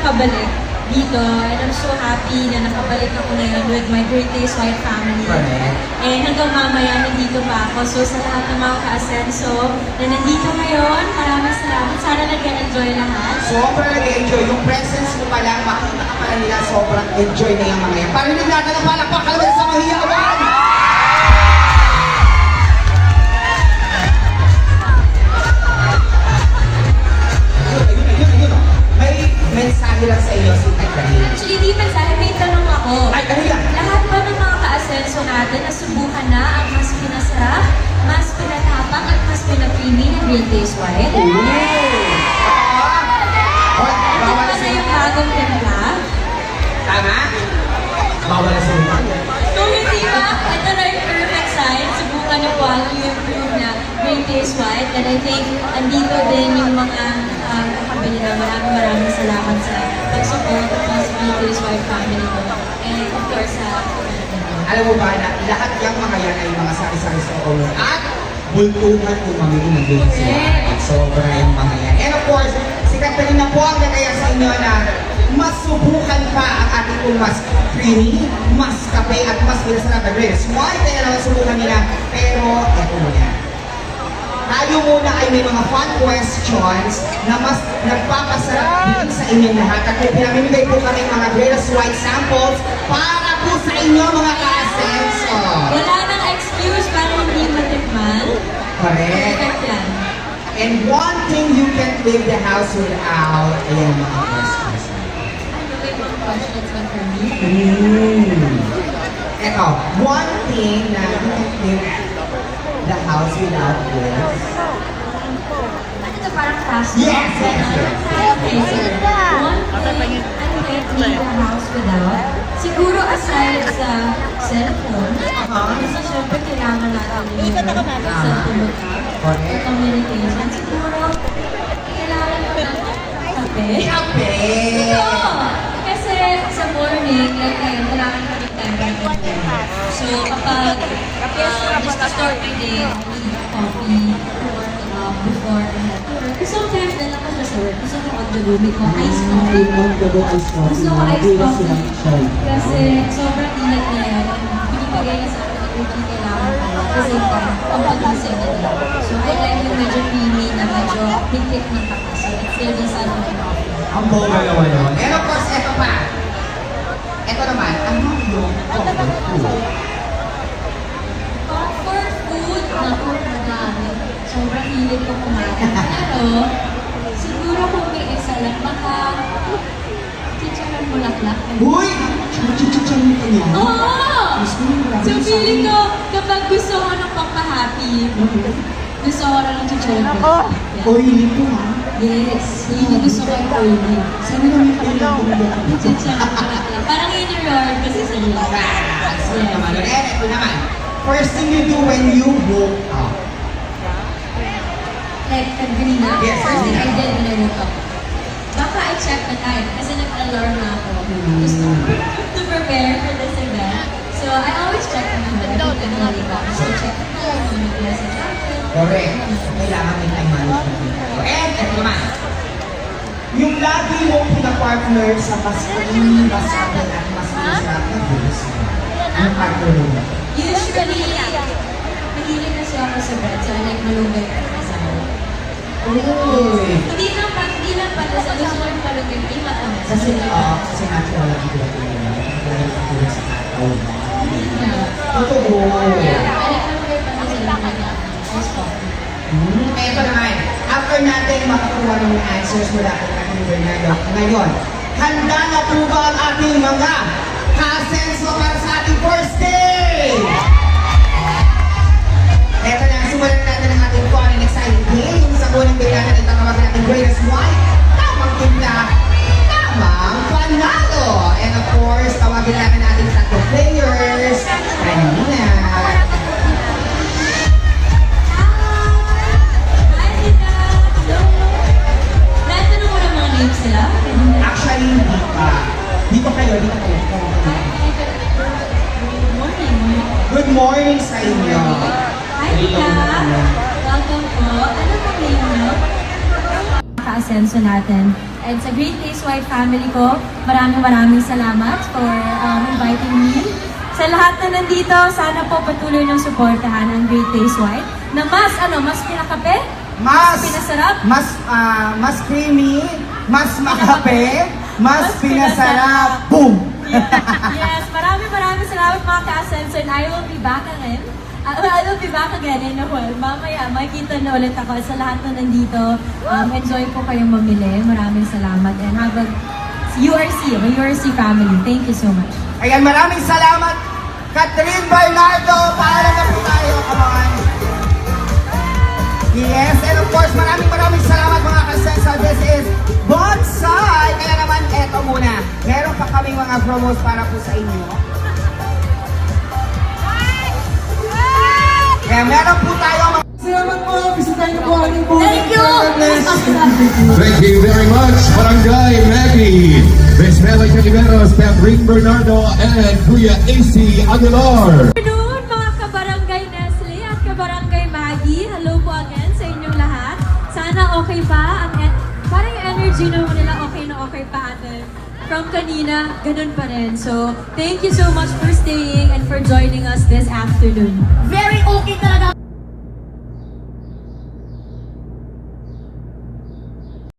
nakabalik dito. And I'm so happy na nakabalik ako ngayon with my Great Days White family. And hanggang mamaya, nandito pa ako. So sa lahat ng mga ka-asenso na nandito ngayon, maraming salamat. Sana nag-enjoy lahat. Sobrang nag-enjoy. Yung presence mo pala, makita ka pala nila, sobrang enjoy na yung mga yan. Parinig natin ang palakpakan naman sa Mahiyawan! Ayun. May mensahe lang sa iyo si Catherine. Actually, di mensahe, may tanong ako. Ay, ano yan? Lahat ba ng mga ka-asenso natin nasubukan na ang mas pinasarap, mas pinatapang at mas pinapili ng Great Days White? Bawal Ito na na yung bagong timpla. Tama? Bawal na sa mga. Kung hindi ba, ito na yung perfect sign. Subukan niyo po ang i-improve na Great Days White. And I think, andito din yung mga kakabili na maraming salamat sa pag-support ng Great Days White family ko. And of course, sa Alam mo ba na lahat yung mga yan ay mga sari-sari sa ulo at bultuhan kung mamili ng Great White. Sobra yung mga yan. And of course, si Catherine po ang nagaya sa inyo na mas subukan pa ang ating kung mas creamy, mas kape at mas pinasarap na Great White. Kaya naman subukan nila. Pero eto mo yan. Tayo muna ay may mga fun questions na mas nagpapasarap din sa inyong lahat. At kung pinamimigay po kami mga Greatest White samples para po sa inyo mga ka-asenso. wala nang excuse para hindi matikman. Correct. Perfect yan. And one thing you can't leave the house without, ayan mga questions. Ano ba yung mga questions lang for me? Eto, one thing na you can't leave the house without is... Ano ito parang fast? Yes, yes, yes. Okay, so one thing I can't leave the house without, siguro aside sa cellphone, kasi syempre kailangan natin yung cellphone Correct. communication. Siguro, kailangan ko ng kape. Kape! Oo! Kasi sa morning, like ngayon, kailangan ko ng time. So kapag just to start my day, I need coffee before sometimes na lang ako sa work. Gusto ko on the go, may ko iced coffee. Gusto ko iced coffee. Kasi sobrang init na yan. Binibigay na sa akin ang routine kailangan ko. Kasi ang pag-isip nila. So I like yung medyo creamy na medyo higit ng kakas. So it's still just out of my coffee. Ang boga naman yun. And of course, eto pa. Eto naman, ano yung comfort food? Comfort food na madami. Sobrang hilig ko kumain. Pero, siguro kung may isa lang, baka chicharan bulaklak. Uy! Chuchuchuchan ka niya. Oo! Gusto mo yung So feeling ko, kapag gusto ko ng pampahappy, gusto ko lang ng chicharan bulaklak. Oily po ha. Yes, yun yung gusto ko yung oily. Sana namin kayo lang bumili. Chicharan bulaklak. Parang yun yung reward kasi sa nila. So naman, ito naman. First thing you do when you woke up. Like, kanina, Yes, first thing I kanina. did when I woke up. Baka I check the time kasi nag-alarm na ako. Gusto to prepare for this event. So, I always check the time every time I wake up. So, check the time, mag-message ako. Correct. Kailangan may time management din tayo. And ito naman. Yung lagi mong pinapartner sa mas creamy, mas apple at mas masarap na juice. Yung partner mo. Usually, mahilig kasi ako sa bread. So, I like malunggay at masarap. Uy! Hindi lang pala sa gusto ko yung malunggay, hindi matamis. Kasi natural lang ito natin yun. Dahil ito sa kakao. Totoo. Yeah, I like malunggay pala sa lalagyan. Ice coffee. Ito naman, after natin makakuha ng answers mula kay ating Bernardo, ngayon, handa na po ba ang ating mga ka-asenso para sa ating first day? Ito na, simulan natin ang ating fun and exciting game. Yung sa unang game natin, ito tawag natin Greatest White. Tamang timpla, tamang panalo. And of course, tawagin natin ating tatlong players. Kanina. Actually, hindi pa. Dito kayo, dito kayo. Good morning sa inyo. Hi, Tika! Welcome po. Ano po name niyo? asenso natin. And sa Great Taste White family ko, maraming salamat for inviting me. Sa lahat na nandito, sana po patuloy ng suportahan ang Great Taste White na mas pinakape, Mas pinasarap, mas creamy, mas makape, mas pinasarap. Boom! Yes, maraming salamat mga ka-Asenso, and I will be back again. I will be back again in a while. Mamaya, makikita na ulit ako sa lahat na nandito. Enjoy po kayong mamili. Maraming salamat. And have a URC family. Thank you so much. Ayan, maraming salamat. Catherine Bernardo, paalam na po tayo. Come on. Yes, and of course, maraming salamat mga kasensa. This is Bonsai. Kaya naman, eto muna. Meron pa kaming mga promos para po sa inyo. Kaya meron po tayo mga... Salamat po. Bisitahin po ang inyong buhay. Thank you! Thank you very much, Barangay Maggie, Miss Mela Calimeros, Catherine Bernardo, and Kuya AC Aguilar. Good afternoon, mga kabarangay Nestle at kabarangay Maggie. Hello po again sa inyong lahat. Sana okay pa ang parang yung energy naman nila okay pa ate. From kanina, ganun pa rin. So, thank you so much for staying and for joining us this afternoon. Very